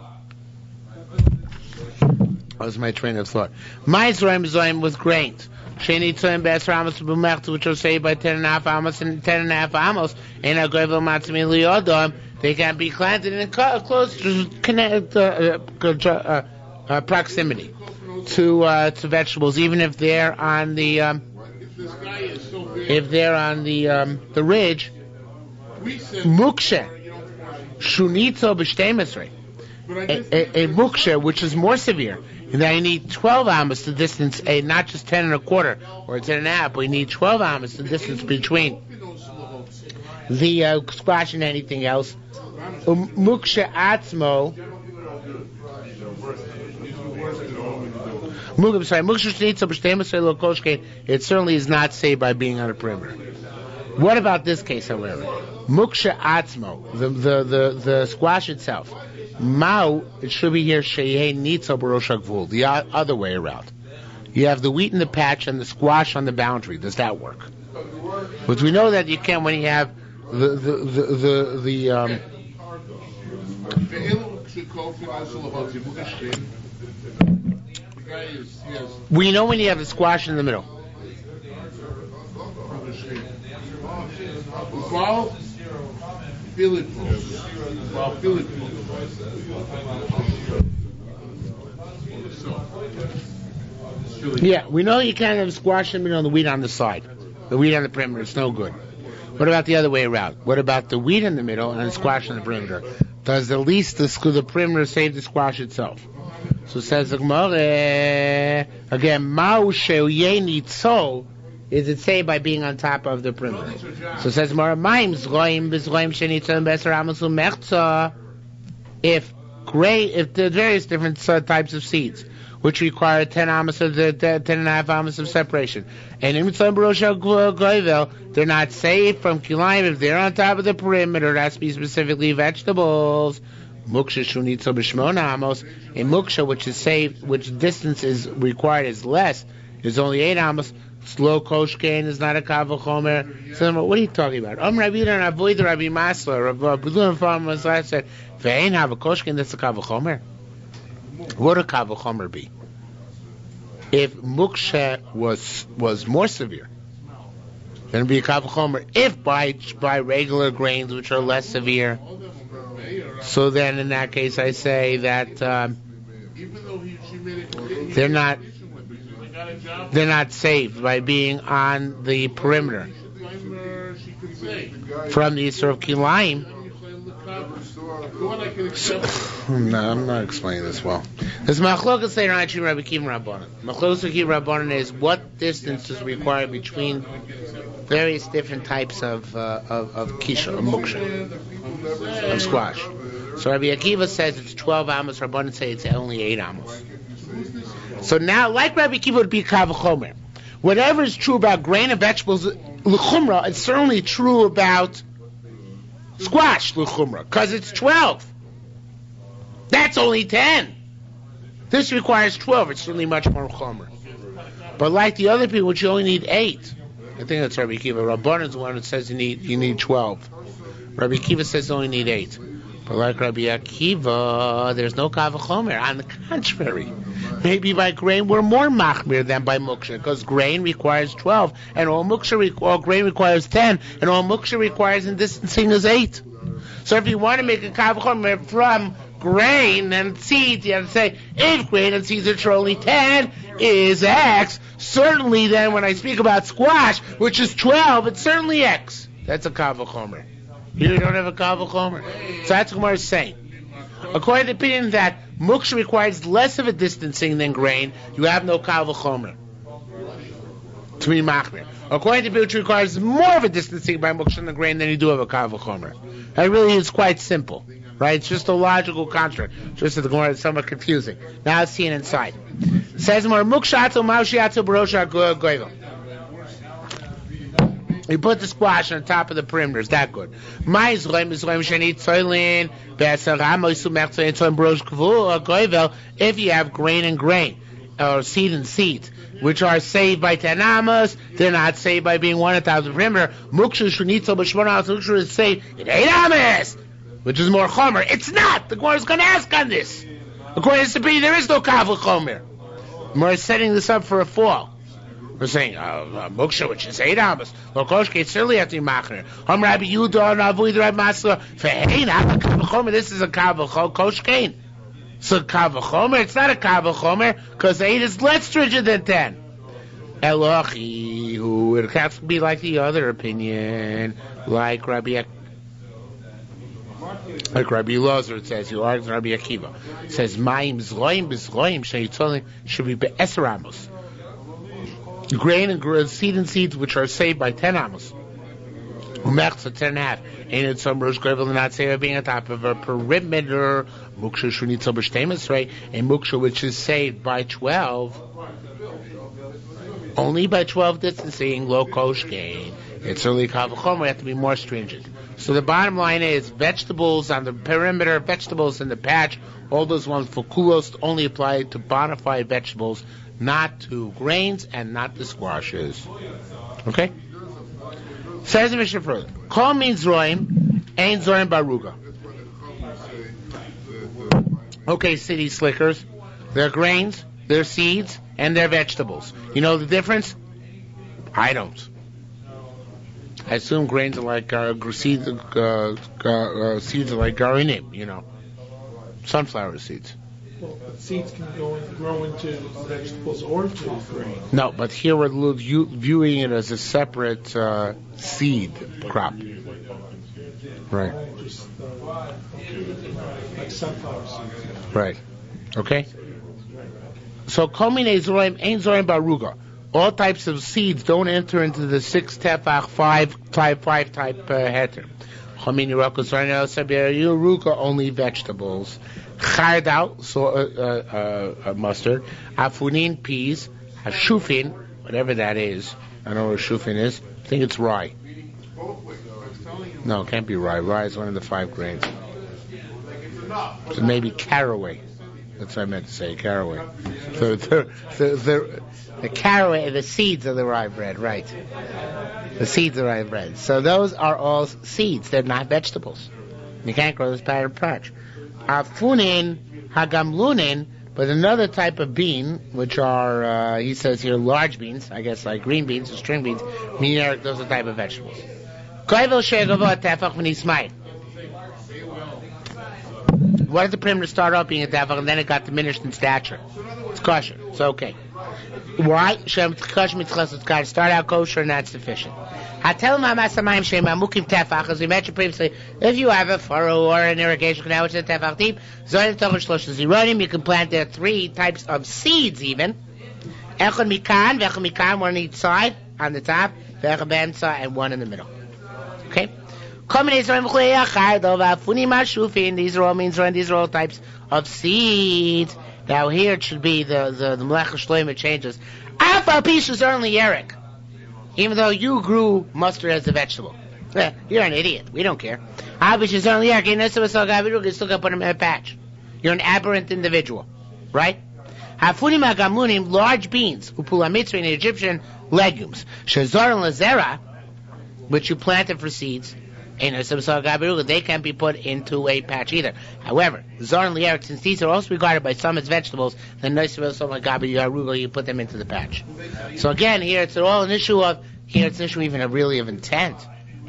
was my train of thought. My Zoim with grains. Sheni Tzim Be'esra Amos B'Mechta, which are saved by 10 1/2 amos and 10 1/2 amos. In a goyvel matzmi liyodom, they can be planted in a close proximity to vegetables, even if they're on the the ridge. Mukshe shunitzo b'shteimesrei. A mukshe, which is more severe, and that you need 12 amos to distance not just 10 1/4 or 10 1/2, but you need 12 amos to distance between the squash and anything else. Mukshe atzmo. It certainly is not saved by being on a perimeter. What about this case, however? Muksha atzmo, the squash itself. Mao, it should be here, sheyeh nitza b'rosh hagvul, the other way around. You have the wheat in the patch and the squash on the boundary. Does that work? But we know that you can when you have we know when you have the squash in the middle. Yeah, we know you can't have squash in the middle and the wheat on the side. The wheat on the perimeter, it's no good. What about the other way around? What about the wheat in the middle and the squash in the perimeter? Does at least the perimeter save the squash itself? So says the Gemara again. Ma'u she'uyeni tzol. Is it saved by being on top of the perimeter? So it says more ma'im zroim b'zroim shenitzon b'eser amos u'mechza. If the various different types of seeds, which require 10 amos of 10.5 amos of separation, and in mitzvah barosha goyvel, they're not saved from kilayim if they're on top of the perimeter. It has to be specifically vegetables. Muksha shunitzo b'shmona amos. A muksha which is saved, which distance is required is less, is only 8 amos. Slow koshkein is not a kavachomer. So what are you talking about? Rabbi Yehuda and avoid Rabbi Masla. Rabbi Vilna farmers last said, "Ve'ein have a koshkein that's a kavachomer." What would a kavachomer be? If muksha was more severe, then it'd be a kavachomer. If by regular grains which are less severe, so then in that case I say that they're not saved by being on the perimeter from the Yisur of Kilayim. No, I'm not explaining this well. There's Machlokas say Rabbi Kiv Rabbanan. Machlokas Kiv Rabbanan is what distance is required between various different types of kisha, of muksha, of squash. So Rabbi Akiva says it's 12 amos. Rabbanan say it's only 8 amos. So now, like Rabbi Akiva would be kavachomer. Whatever is true about grain and vegetables, l'chumra, it's certainly true about squash, l'chumra, because it's 12. That's only 10. This requires 12. It's certainly much more chomer. But like the other people, which you only need 8. I think that's Rabbi Akiva. Rabbanan is the one that says you need 12. Rabbi Akiva says you only need 8. But like Rabbi Akiva, there's no kavachomer. On the contrary, maybe by grain we're more machmir than by muksha, because grain requires 12, and all grain requires 10, and all muksha requires in distancing is 8. So if you want to make a kavachomer from grain and seeds, you have to say if grain and seeds which are only 10 is X. Certainly, then when I speak about squash, which is 12, it's certainly X. That's a kavachomer. Here you don't have a kavachomer. So that's what Gemara is saying. According to the opinion that muksha requires less of a distancing than grain, you have no kavachomer to be machmir. According to the which requires more of a distancing by muksha than grain, then you do have a kavachomer. That really is quite simple, right? It's just a logical construct. Just that the Gemara is somewhat confusing. Now let's see it inside. It says more mukshato maushiato barosha goyvel. You put the squash on top of the perimeter. Is that good? If you have grain and grain, or seed and seeds, which are saved by 10 amos, they're not saved by being one on top of the perimeter. Muksha is saved in 8 amos, which is more chomer. It's not. The Gemara is going to ask on this. According to Sabini, there is no kavul chomer. We're setting this up for a fall. We're saying muksha, which is 8 amos. Lokoshke, certainly have to be machner. Rabbi Yehuda and avoid Rabbi Masla. This is a kavul koshkein. So kavul chomer, it's not a kavul chomer because 8 is less stringent than 10. Elochi, who it has to be like the other opinion, like Rabbi Elazar, it says, you argue Rabbi Akiva. It says, Mayim zloim b'zloim sheyitzolin should be be'eser amos. Grain and seeds which are saved by 10 amos. Umechza 10.5. Ain't it some rosh gravel not saved by being on top of a perimeter? Muksha shunitzel b'shtemis, right? A muksha which is saved by 12. Only by 12 distancing, low koshkein. It's only kavachomer, we have to be more stringent. So the bottom line is vegetables on the perimeter, vegetables in the patch, all those ones for kulos only apply to bona fide vegetables, not to grains and not to squashes. Okay? Says the Mishnah further. Kol means zoim, ain't zoim baruga. Okay, city slickers. They're grains, they're seeds, and they're vegetables. You know the difference? I don't. I assume grains are like seeds are like garinim, sunflower seeds. Well, but seeds can grow into vegetables or to grain. No, but here we're viewing it as a separate seed crop. Right. Just like sunflower seeds. Right. Okay. So Komin Zorim Ein Zorim Baruga. All types of seeds don't enter into the 6 tefach 5 type heter. Chomin Yeroko Zorim Ruga, only vegetables. Chardal, so mustard. Afunin, peas. Hashufin, whatever that is. I don't know what shufin is. I think it's rye. No, it can't be rye. Rye is one of the 5 grains. So maybe caraway. That's what I meant to say, caraway. The caraway, the seeds of the rye bread, right. The seeds of rye bread. So those are all seeds. They're not vegetables. You can't grow this pattern patch. Afunin, hagamlunin, but another type of bean, which are, he says here, large beans, I guess like green beans or string beans, meaning those are type of vegetables. What if the perimeter started out being a tefach and then it got diminished in stature? It's kosher. It's okay. Why? It's got to start out kosher and that's sufficient. As we mentioned previously, if you have a furrow or an irrigation canal which is a tefach deep, you can plant there 3 types of seeds even. One on each side, on the top, and one in the middle. Okay? These are all means, these are all types of seeds. Now here it should be the Melech Shloimeh changes. Alpha pieces are only Eric. Even though you grew mustard as a vegetable. You're an idiot. We don't care. Alpha pieces are only Eric. You still got to put them in a patch. You're an aberrant individual. Right? Hafunim agamunim, large beans. Upula mitzvah in Egyptian legumes. Shazar and lazera, which you planted for seeds. They can't be put into a patch either. However, Zar and Liarik, since these are also regarded by some as vegetables, then you put them into the patch. So again, here it's all an issue of, here it's an issue even of intent.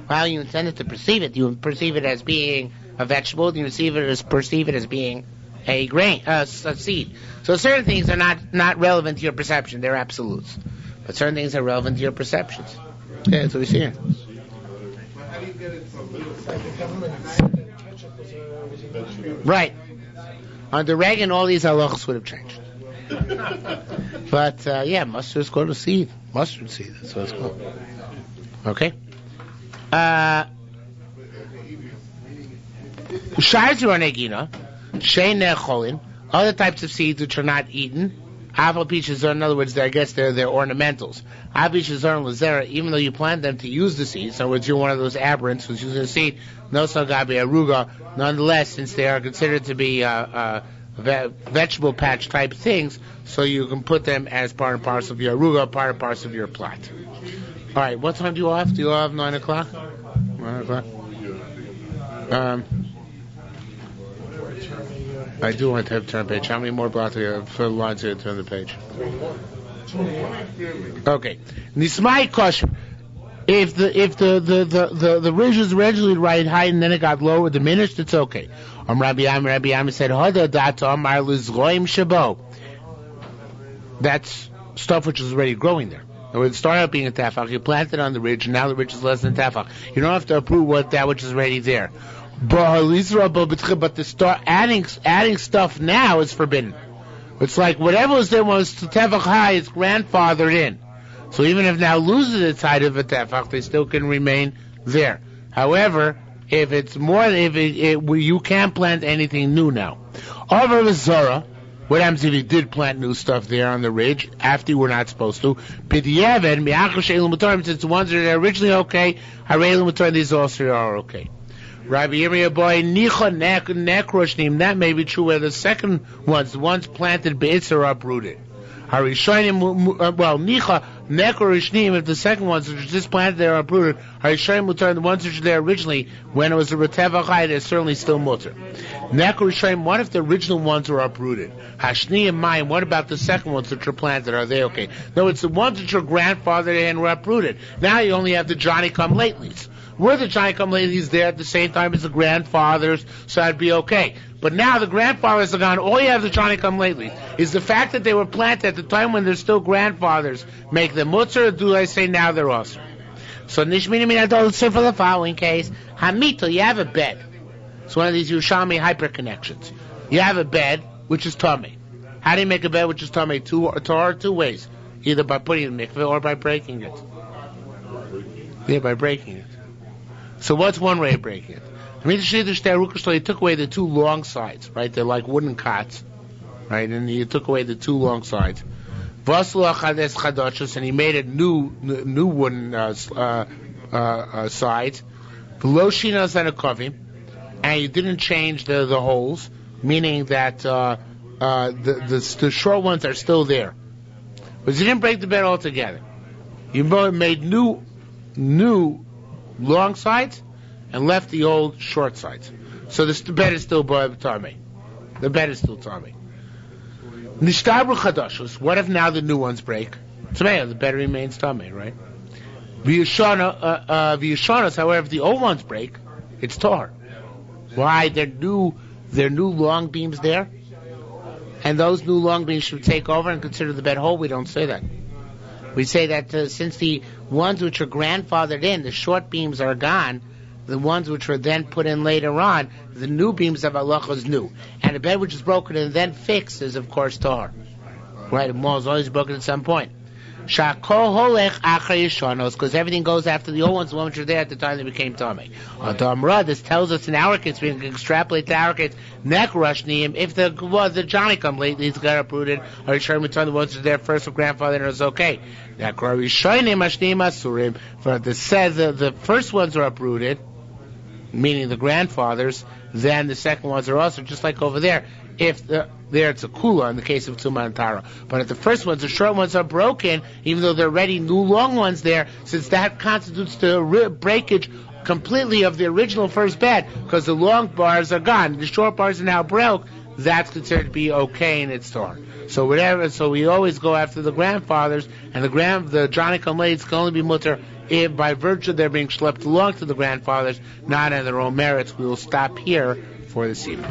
How you intended to perceive it. You perceive it as being a vegetable, you perceive it as being a grain, a seed. So certain things are not relevant to your perception, they're absolutes. But certain things are relevant to your perceptions. Okay, that's what we see here. Right. Under Reagan, all these halachos would have changed. But, mustard is called a seed. Mustard seed, that's what it's called. Okay? Other types of seeds which are not eaten. Apple peaches are, in other words, I guess they're ornamentals. Apple peaches are in lazera, even though you plant them to use the seeds. In other words, you're one of those aberrants who's using the seed. No sagabi aruga. Nonetheless, since they are considered to be vegetable patch type things, so you can put them as part and parcel of your aruga, part and parcel of your plot. All right, what time do you all have? Do you all have 9 o'clock? 9 o'clock. I do want to have turn page. How many more blocks do you have for lines here to turn the page? Okay. Nismai kosher. If the ridge was originally right height and then it got lower, diminished, it's okay. Rabbi Ami said, that's stuff which is already growing there. It would start out being a tefach. You plant it on the ridge, and now the ridge is less than tefach. You don't have to approve that which is already there. But to start adding stuff now is forbidden. It's like whatever was there was to tefach high, it's grandfathered in. So even if now loses its height of a tefach, they still can remain there. However, if it's more, you can't plant anything new now. Over the Zara, what happens if you did plant new stuff there on the ridge after you were not supposed to? Since the ones that are originally okay, these also are okay. Rabbi Yirmiyah boy nicha nekroshnim. That may be true where the second ones, the ones planted b'itz, are uprooted. Nicha nekroshnim. If the second ones which are just planted there are uprooted, harishonim mutar. The ones which were there originally when it was a retevachai, they're certainly still mutar. Nekroshnim. What if the original ones were uprooted? Hashniyim mayim. What about the second ones which are planted? Are they okay? No, it's the ones which are grandfathered and were uprooted. Now you only have the Johnny come latelys. Were the Johnny come latelys there at the same time as the grandfathers, so that'd be okay. But now the grandfathers are gone. All you have the Johnny come lately is the fact that they were planted at the time when they're still grandfathers make them mutzar, or do I say now they're also? So nishmini min adol for the following case. Hamito, you have a bed. It's one of these Yerushalmi hyper connections. You have a bed, which is tummy. How do you make a bed which is tummy? Two ways. Either by putting it in mikveh or by breaking it. Yeah, by breaking it. So what's one way of breaking it? He took away the two long sides, right? They're like wooden cots, right? And he took away the two long sides. And he made a new wooden sides. And he didn't change the holes, meaning that the short ones are still there. But he didn't break the bed altogether. He made new long sides and left the old short sides. So the bed is still tummy. The bed is still tummy. Nishtabru chadashus. What if now the new ones break? Tummy, the bed remains tummy, right? V'yishonos, however, if the old ones break, it's tar. Why? They're new long beams there, and those new long beams should take over and consider the bed whole. We don't say that. We say that since the ones which are grandfathered in, the short beams are gone, the ones which were then put in later on, the new beams of halacha is new. And a bed which is broken and then fixed is, of course, tahor. Right? A wall is always broken at some point. Shakol holech achar yishonos, because everything goes after the old ones, the ones which were there at the time they became tummy. This tells us in our case, we can extrapolate to our case, nek rushniim, if the Johnny come late, these got uprooted, or Yerushalmi the ones who were there first with grandfather, and it was okay. Nek rishonim ashniim asurim, for it says the first ones are uprooted, meaning the grandfathers, then the second ones are also, just like over there. If there it's a kula in the case of Tumah and Tara. But if the first ones, the short ones are broken, even though there are already new long ones there, since that constitutes the breakage completely of the original first bed, because the long bars are gone, the short bars are now broke, that's considered to be okay in its tar. So we always go after the grandfathers, and the Johnny come late can only be mutter if by virtue of their being schlepped along to the grandfathers, not on their own merits. We will stop here for this evening.